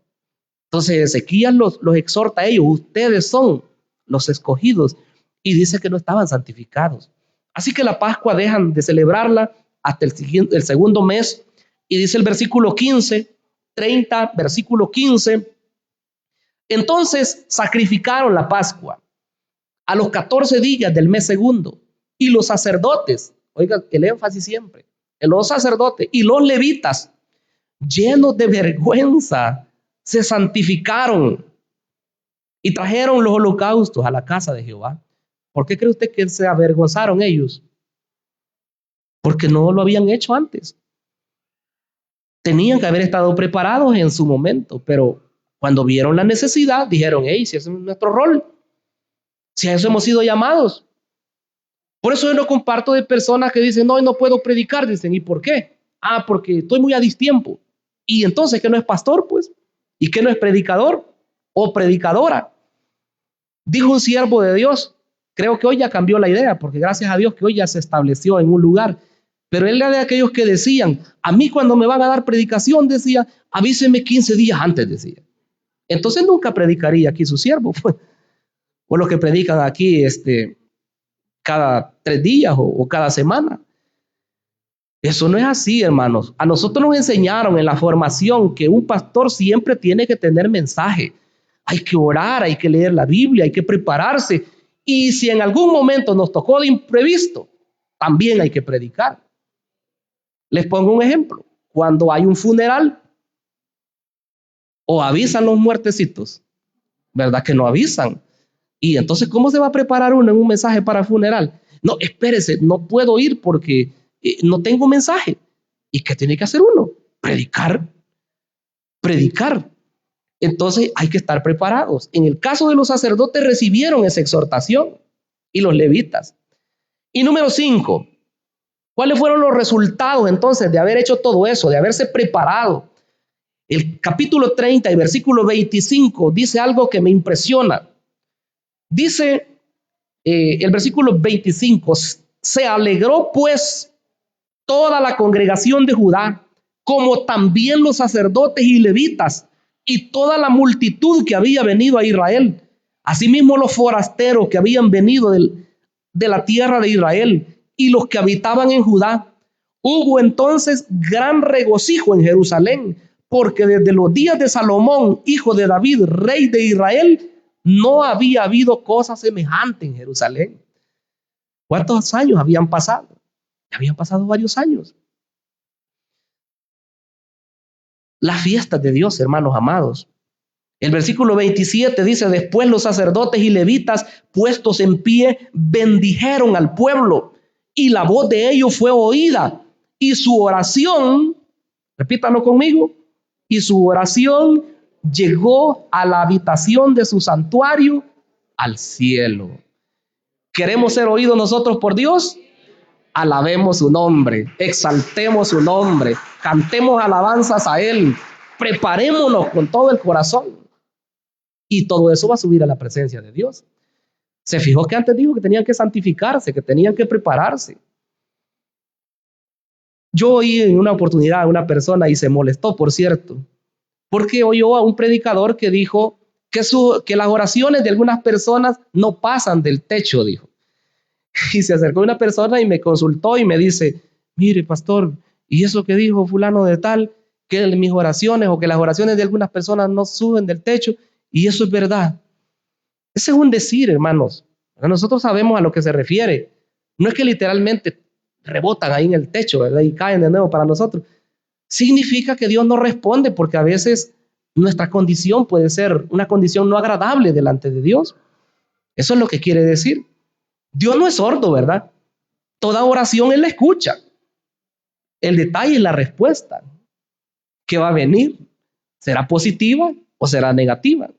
Entonces Ezequías los exhorta a ellos, ustedes son los escogidos. Y dice que no estaban santificados. Así que la Pascua dejan de celebrarla hasta el segundo mes. Y dice el versículo 15, 30, versículo 15. Entonces sacrificaron la Pascua a los 14 días del mes segundo. Y los sacerdotes, oiga el énfasis siempre, los sacerdotes y los levitas, llenos de vergüenza, se santificaron y trajeron los holocaustos a la casa de Jehová. ¿Por qué cree usted que se avergonzaron ellos? Porque no lo habían hecho antes. Tenían que haber estado preparados en su momento, pero cuando vieron la necesidad, dijeron, hey, si ese es nuestro rol, si a eso hemos sido llamados. Por eso yo no comparto de personas que dicen, no puedo predicar. Dicen, ¿y por qué? Porque estoy muy a distiempo. Y entonces, ¿qué no es pastor, pues? ¿Y qué no es predicador o predicadora? Dijo un siervo de Dios, creo que hoy ya cambió la idea, porque gracias a Dios que hoy ya se estableció en un lugar. Pero él era de aquellos que decían, a mí cuando me van a dar predicación, decía, avíseme 15 días antes, decía. Entonces nunca predicaría aquí su siervo, pues. O los que predican aquí cada 3 días o cada semana. Eso no es así, hermanos. A nosotros nos enseñaron en la formación que un pastor siempre tiene que tener mensaje. Hay que orar, hay que leer la Biblia, hay que prepararse. Y si en algún momento nos tocó de imprevisto, también hay que predicar. Les pongo un ejemplo. Cuando hay un funeral, o avisan los muertecitos, ¿verdad que no avisan? Y entonces, ¿cómo se va a preparar uno en un mensaje para funeral? No, espérese, no puedo ir porque no tengo mensaje. ¿Y qué tiene que hacer uno? Predicar. Entonces hay que estar preparados. En el caso de los sacerdotes recibieron esa exhortación y los levitas. Y número 5, ¿cuáles fueron los resultados entonces de haber hecho todo eso, de haberse preparado? El capítulo 30 y versículo 25 dice algo que me impresiona. Dice el versículo 25, se alegró pues toda la congregación de Judá, como también los sacerdotes y levitas, y toda la multitud que había venido a Israel, asimismo los forasteros que habían venido de la tierra de Israel, y los que habitaban en Judá. Hubo entonces gran regocijo en Jerusalén, porque desde los días de Salomón, hijo de David, rey de Israel, no había habido cosa semejante en Jerusalén. ¿Cuántos años habían pasado? Habían pasado varios años. Las fiestas de Dios, hermanos amados. El versículo 27 dice, después los sacerdotes y levitas puestos en pie bendijeron al pueblo y la voz de ellos fue oída y su oración, repítalo conmigo, y su oración llegó a la habitación de su santuario al cielo. ¿Queremos ser oídos nosotros por Dios? Alabemos su nombre, exaltemos su nombre, cantemos alabanzas a Él, preparémonos con todo el corazón. Y todo eso va a subir a la presencia de Dios. Se fijó que antes dijo que tenían que santificarse, que tenían que prepararse. Yo oí en una oportunidad a una persona y se molestó, por cierto, porque oyó a un predicador que dijo que las oraciones de algunas personas no pasan del techo, dijo. Y se acercó una persona y me consultó y me dice, mire, pastor, ¿y eso que dijo fulano de tal? Que mis oraciones o que las oraciones de algunas personas no suben del techo. Y eso es verdad. Ese es un decir, hermanos. Nosotros sabemos a lo que se refiere. No es que literalmente rebotan ahí en el techo, ¿verdad? Y caen de nuevo para nosotros. Significa que Dios no responde porque a veces nuestra condición puede ser una condición no agradable delante de Dios. Eso es lo que quiere decir. Dios no es sordo, ¿verdad? Toda oración Él la escucha. El detalle es la respuesta que va a venir. ¿Será positiva o será negativa?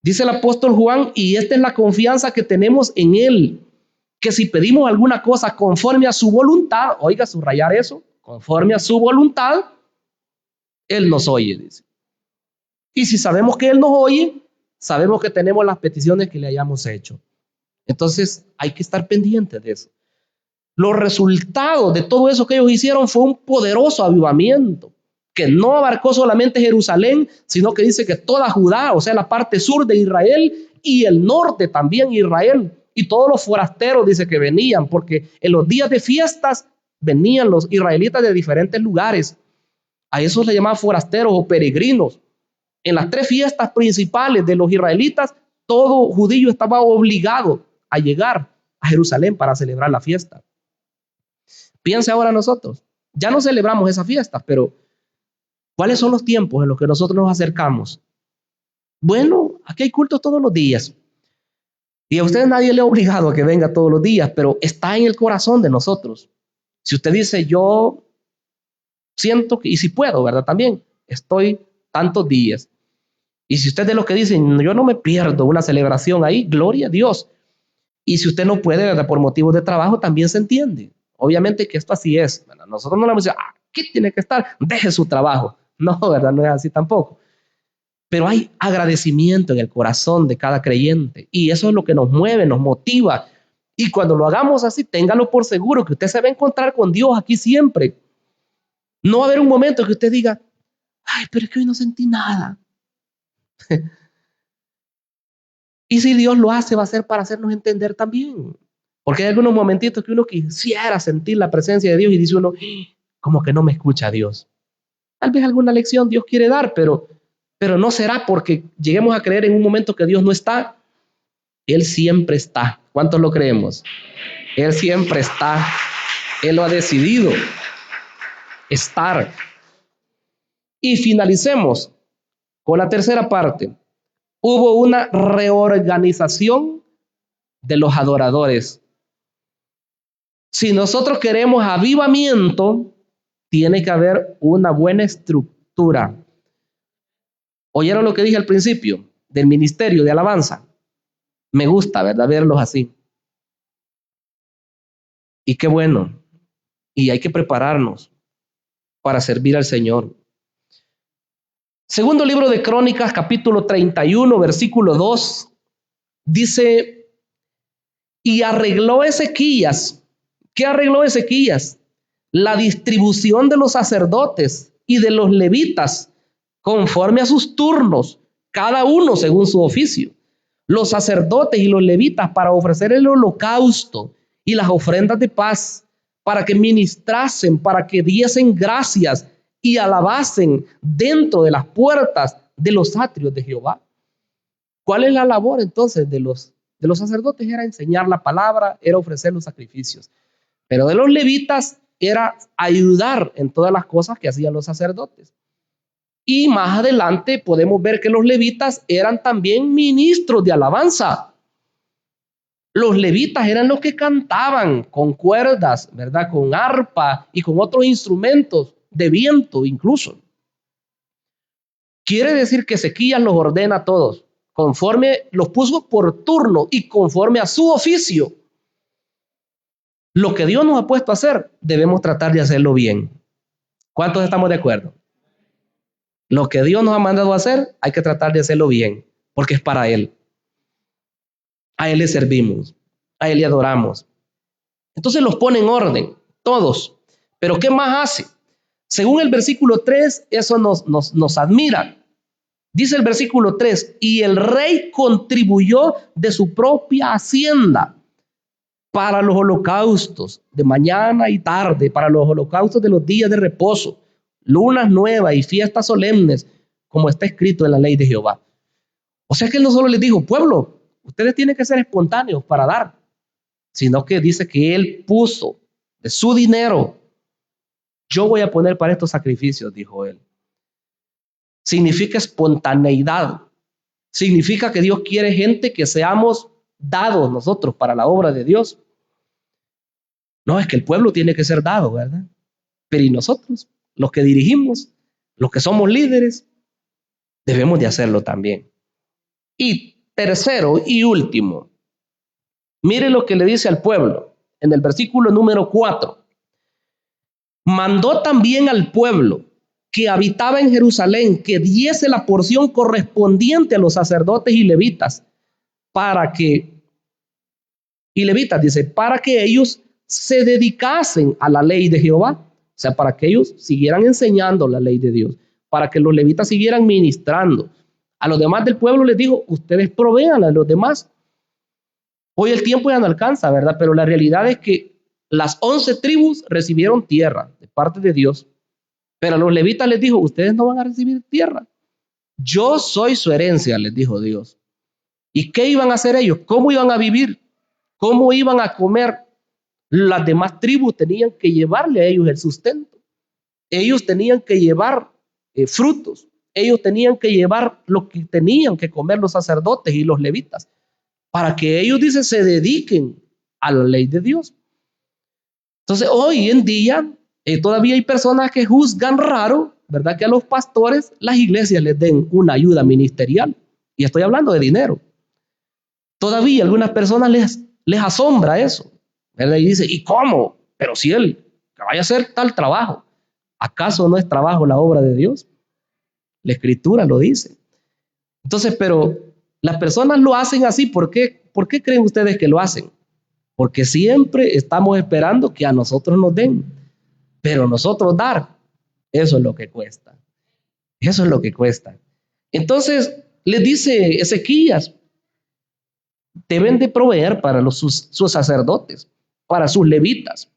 Dice el apóstol Juan, y esta es la confianza que tenemos en Él, que si pedimos alguna cosa conforme a su voluntad, oiga, subrayar eso, conforme a su voluntad, Él nos oye, dice. Y si sabemos que Él nos oye, sabemos que tenemos las peticiones que le hayamos hecho. Entonces hay que estar pendientes de eso. Los resultados de todo eso que ellos hicieron fue un poderoso avivamiento, que no abarcó solamente Jerusalén, sino que dice que toda Judá, o sea, la parte sur de Israel y el norte también Israel, y todos los forasteros, dice que venían, porque en los días de fiestas venían los israelitas de diferentes lugares. A esos le llamaban forasteros o peregrinos. En las 3 fiestas principales de los israelitas, todo judío estaba obligado a llegar a Jerusalén para celebrar la fiesta. Piense ahora nosotros, ya no celebramos esas fiestas, pero ¿cuáles son los tiempos en los que nosotros nos acercamos? Bueno, aquí hay cultos todos los días. Y a usted nadie le ha obligado a que venga todos los días, pero está en el corazón de nosotros. Si usted dice, yo siento que, y si puedo, ¿verdad? También estoy tantos días. Y si usted es de los que dicen, yo no me pierdo una celebración ahí, gloria a Dios. Y si usted no puede, ¿verdad? Por motivos de trabajo, también se entiende. Obviamente que esto así es, ¿verdad? Nosotros no le vamos a decir, ¿qué tiene que estar? Deje su trabajo. No, ¿verdad? No es así tampoco. Pero hay agradecimiento en el corazón de cada creyente. Y eso es lo que nos mueve, nos motiva. Y cuando lo hagamos así, téngalo por seguro que usted se va a encontrar con Dios aquí siempre. No va a haber un momento que usted diga, ay, pero es que hoy no sentí nada. Y si Dios lo hace, va a ser para hacernos entender también. Porque hay algunos momentitos que uno quisiera sentir la presencia de Dios y dice uno, como que no me escucha Dios. Tal vez alguna lección Dios quiere dar, pero no será porque lleguemos a creer en un momento que Dios no está. Él siempre está. ¿Cuántos lo creemos? Él siempre está. Él lo ha decidido estar. Y finalicemos con la tercera parte. Hubo una reorganización de los adoradores. Si nosotros queremos avivamiento, tiene que haber una buena estructura. ¿Oyeron lo que dije al principio del ministerio de alabanza? Me gusta, ¿verdad? Verlos así. Y qué bueno. Y hay que prepararnos para servir al Señor. Segundo libro de Crónicas, capítulo 31, versículo 2, dice, y arregló Ezequías. ¿Qué arregló Ezequías? La distribución de los sacerdotes y de los levitas conforme a sus turnos, cada uno según su oficio. Los sacerdotes y los levitas para ofrecer el holocausto y las ofrendas de paz, para que ministrasen, para que diesen gracias y alabasen dentro de las puertas de los atrios de Jehová. ¿Cuál es la labor entonces de los sacerdotes? Era enseñar la palabra, era ofrecer los sacrificios. Pero de los levitas era ayudar en todas las cosas que hacían los sacerdotes. Y más adelante podemos ver que los levitas eran también ministros de alabanza. Los levitas eran los que cantaban con cuerdas, ¿verdad? Con arpa y con otros instrumentos de viento incluso. Quiere decir que Ezequías los ordena a todos, conforme los puso por turno y conforme a su oficio. Lo que Dios nos ha puesto a hacer, debemos tratar de hacerlo bien. ¿Cuántos estamos de acuerdo? Lo que Dios nos ha mandado a hacer, hay que tratar de hacerlo bien, porque es para Él. A Él le servimos, a Él le adoramos. Entonces los pone en orden, todos. Pero ¿qué más hace? Según el versículo 3, eso nos admira. Dice el versículo 3, y el rey contribuyó de su propia hacienda para los holocaustos de mañana y tarde, para los holocaustos de los días de reposo, lunas nuevas y fiestas solemnes, como está escrito en la ley de Jehová. O sea que él no solo les dijo, pueblo, ustedes tienen que ser espontáneos para dar, sino que dice que él puso de su dinero. Yo voy a poner para estos sacrificios, dijo él. Significa espontaneidad. Significa que Dios quiere gente que seamos dados nosotros para la obra de Dios. No, es que el pueblo tiene que ser dado, ¿verdad? Pero y nosotros, los que dirigimos, los que somos líderes, debemos de hacerlo también. Y tercero y último, mire lo que le dice al pueblo en el versículo número 4. Mandó también al pueblo que habitaba en Jerusalén, que diese la porción correspondiente a los sacerdotes y levitas, para que ellos se dedicasen a la ley de Jehová. O sea, para que ellos siguieran enseñando la ley de Dios, para que los levitas siguieran ministrando. A los demás del pueblo les dijo, ustedes provean a los demás. Hoy el tiempo ya no alcanza, ¿verdad? Pero la realidad es que las 11 tribus recibieron tierra de parte de Dios, pero a los levitas les dijo, ustedes no van a recibir tierra. Yo soy su herencia, les dijo Dios. ¿Y qué iban a hacer ellos? ¿Cómo iban a vivir? ¿Cómo iban a comer? Las demás tribus tenían que llevarle a ellos el sustento. Ellos tenían que llevar frutos. Ellos tenían que llevar lo que tenían que comer los sacerdotes y los levitas, para que ellos, dice, se dediquen a la ley de Dios. Entonces, hoy en día, todavía hay personas que juzgan raro, ¿verdad?, que a los pastores las iglesias les den una ayuda ministerial. Y estoy hablando de dinero. Todavía algunas personas les asombra eso, ¿verdad? Y dice, ¿y cómo? Pero si él que vaya a hacer tal trabajo, ¿acaso no es trabajo la obra de Dios? La Escritura lo dice. Entonces, pero las personas lo hacen así. ¿Por qué? ¿Por qué creen ustedes que lo hacen? Porque siempre estamos esperando que a nosotros nos den. Pero nosotros dar, eso es lo que cuesta. Eso es lo que cuesta. Entonces, les dice Ezequías, deben de proveer para sus sacerdotes, para sus levitas.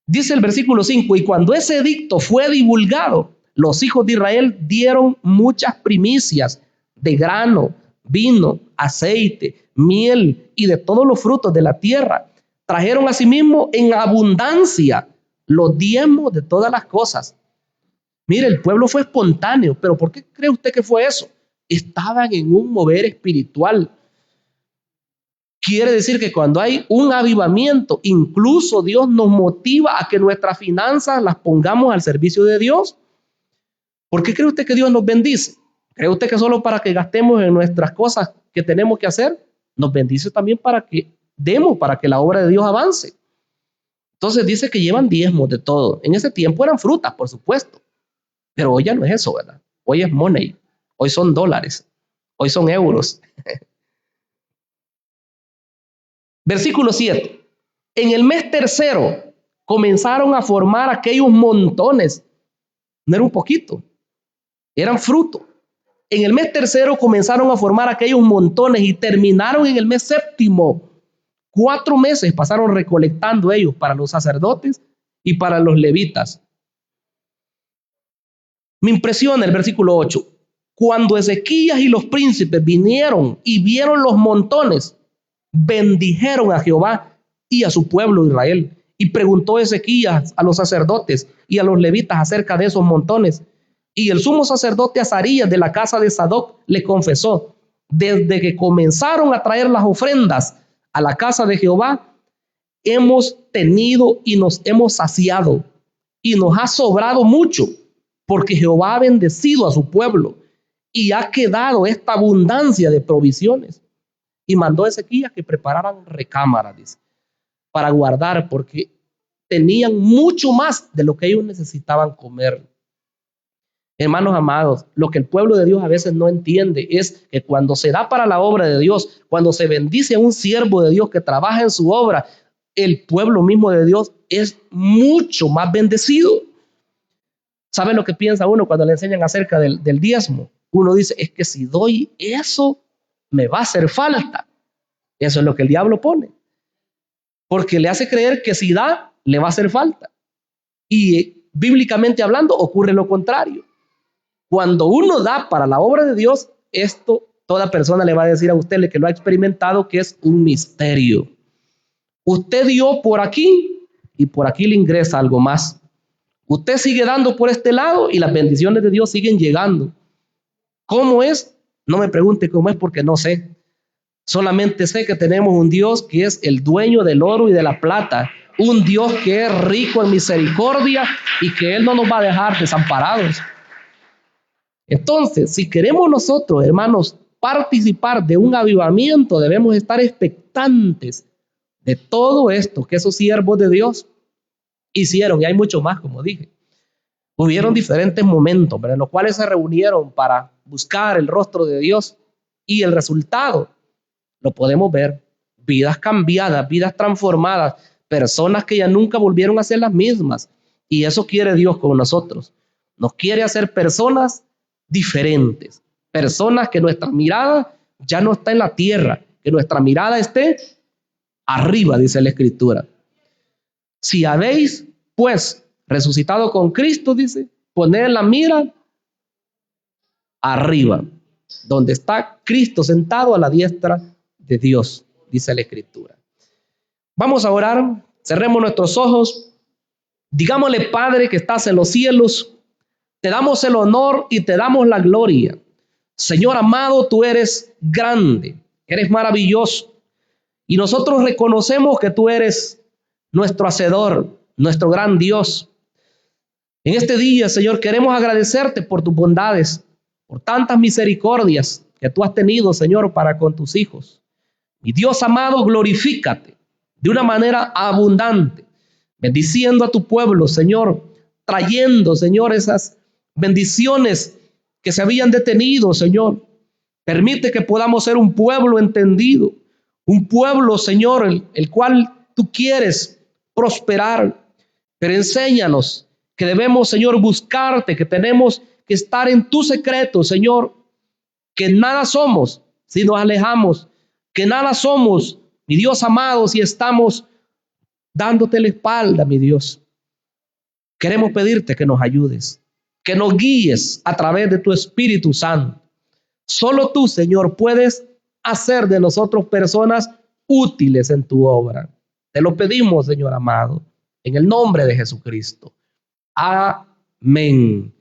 Dice el versículo 5, y cuando ese edicto fue divulgado, los hijos de Israel dieron muchas primicias de grano, vino, aceite, miel y de todos los frutos de la tierra. Trajeron asimismo en abundancia los diezmos de todas las cosas. Mire, el pueblo fue espontáneo, pero ¿por qué cree usted que fue eso? Estaban en un mover espiritual. Quiere decir que cuando hay un avivamiento, incluso Dios nos motiva a que nuestras finanzas las pongamos al servicio de Dios. ¿Por qué cree usted que Dios nos bendice? ¿Cree usted que solo para que gastemos en nuestras cosas que tenemos que hacer? Nos bendice también para que demos, para que la obra de Dios avance. Entonces dice que llevan diezmos de todo. En ese tiempo eran frutas, por supuesto, pero hoy ya no es eso, ¿verdad? Hoy es money, hoy son dólares, hoy son euros. Versículo 7. En el mes tercero comenzaron a formar aquellos montones. No era un poquito, eran fruto. En el mes tercero comenzaron a formar aquellos montones y terminaron en el mes séptimo. 4 meses pasaron recolectando ellos para los sacerdotes y para los levitas. Me impresiona el versículo 8. Cuando Ezequías y los príncipes vinieron y vieron los montones, bendijeron a Jehová y a su pueblo Israel. Y preguntó Ezequías a los sacerdotes y a los levitas acerca de esos montones. Y el sumo sacerdote Azarías de la casa de Sadoc le confesó, desde que comenzaron a traer las ofrendas a la casa de Jehová, hemos tenido y nos hemos saciado y nos ha sobrado mucho, porque Jehová ha bendecido a su pueblo y ha quedado esta abundancia de provisiones. Y mandó a Ezequías que prepararan recámaras, dice, para guardar, porque tenían mucho más de lo que ellos necesitaban comer. Hermanos amados, lo que el pueblo de Dios a veces no entiende es que cuando se da para la obra de Dios, cuando se bendice a un siervo de Dios que trabaja en su obra, el pueblo mismo de Dios es mucho más bendecido. ¿Sabe lo que piensa uno cuando le enseñan acerca del diezmo? Uno dice, es que si doy eso, me va a hacer falta. Eso es lo que el diablo pone. Porque le hace creer que si da, le va a hacer falta. Y bíblicamente hablando, ocurre lo contrario. Cuando uno da para la obra de Dios, esto toda persona le va a decir a usted, que lo ha experimentado, que es un misterio. Usted dio por aquí y por aquí le ingresa algo más. Usted sigue dando por este lado y las bendiciones de Dios siguen llegando. ¿Cómo es? No me pregunte cómo es, porque no sé. Solamente sé que tenemos un Dios que es el dueño del oro y de la plata, un Dios que es rico en misericordia y que Él no nos va a dejar desamparados. Entonces, si queremos nosotros, hermanos, participar de un avivamiento, debemos estar expectantes de todo esto que esos siervos de Dios hicieron, y hay mucho más, como dije. Hubieron diferentes momentos, ¿verdad?, en los cuales se reunieron para buscar el rostro de Dios, y el resultado lo podemos ver: vidas cambiadas, vidas transformadas, personas que ya nunca volvieron a ser las mismas. Y eso quiere Dios con nosotros. Nos quiere hacer personas diferentes, personas que nuestra mirada ya no está en la tierra, que nuestra mirada esté arriba, dice la Escritura. Si habéis, pues, resucitado con Cristo, dice, poned la mira arriba, donde está Cristo sentado a la diestra de Dios, dice la Escritura. Vamos a orar, cerremos nuestros ojos, digámosle: Padre que estás en los cielos, te damos el honor y te damos la gloria. Señor amado, tú eres grande, eres maravilloso, y nosotros reconocemos que tú eres nuestro hacedor, nuestro gran Dios. En este día, Señor, queremos agradecerte por tus bondades, por tantas misericordias que tú has tenido, Señor, para con tus hijos. Mi Dios amado, glorifícate de una manera abundante, bendiciendo a tu pueblo, Señor, trayendo, Señor, esas bendiciones que se habían detenido, Señor. Permite que podamos ser un pueblo entendido, un pueblo, Señor, el cual tú quieres prosperar. Pero enséñanos que debemos, Señor, buscarte, que tenemos que estar en tu secreto, Señor, que nada somos si nos alejamos, que nada somos, mi Dios amado, si estamos dándote la espalda, mi Dios. Queremos pedirte que nos ayudes, que nos guíes a través de tu Espíritu Santo. Solo tú, Señor, puedes hacer de nosotros personas útiles en tu obra. Te lo pedimos, Señor amado, en el nombre de Jesucristo. Amén.